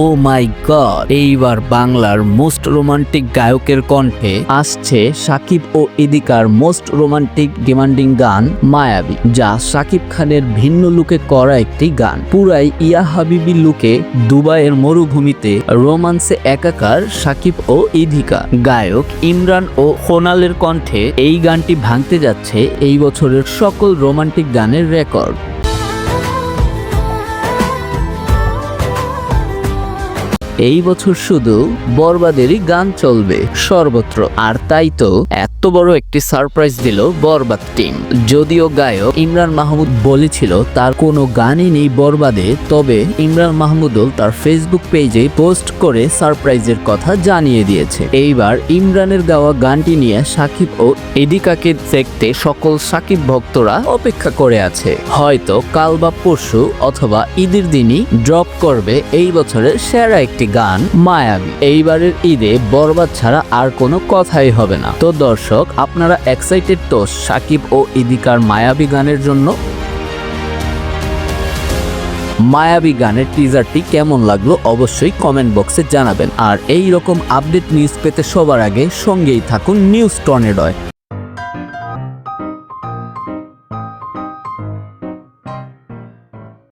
ও মাই god, এইবার বাংলার most romantic গায়কের কণ্ঠে আসছে সাকিব ও ইদিকার মোস্ট রোমান্টিক ডিমান্ডিং গান মায়াবী, যা সাকিব খানের ভিন্ন লুকে করা একটি গান। পুরাই ইয়া হাবিবি লুকে দুবাইয়ের মরুভূমিতে রোমান্সে একাকার সাকিব ও ইদিকা। গায়ক ইমরান ও সোনালের কণ্ঠে এই গানটি ভাঙতে যাচ্ছে এই বছরের সকল রোমান্টিক গানের রেকর্ড। এই বছর শুধু বরবাদেরই গান চলবে সর্বত্র, আর তাই তো এত বড় একটি সারপ্রাইজ দিল বরবাদ টিম। যদিও গায়ক ইমরান মাহমুদ বলেছিল তার কোনো গানই নেই বরবাদে, তবে ইমরান মাহমুদও তার ফেসবুক পেজে পোস্ট করে সারপ্রাইজের কথা জানিয়ে দিয়েছে। এইবার ইমরানের গাওয়া গানটি নিয়ে সাকিব ও ইদিকাকে দেখতে সকল সাকিব ভক্তরা অপেক্ষা করে আছে। হয়তো কাল বা পরশু অথবা ঈদের দিনই ড্রপ করবে এই বছরের সেরা একটি গান মায়াবী। এইবারের ঈদে বরবাদ ছাড়া আর কোনো কথাই হবে না। তো দর্শক, আপনারা এক্সাইটেড তো সাকিব ও ইদিকার মায়াবী গানের জন্য? মায়াবী গানের টিজারটি কেমন লাগলো অবশ্যই কমেন্ট বক্সে জানাবেন। আর এই রকম আপডেট নিউজ পেতে সবার আগে সঙ্গেই থাকুন নিউজ টর্নেডোয়।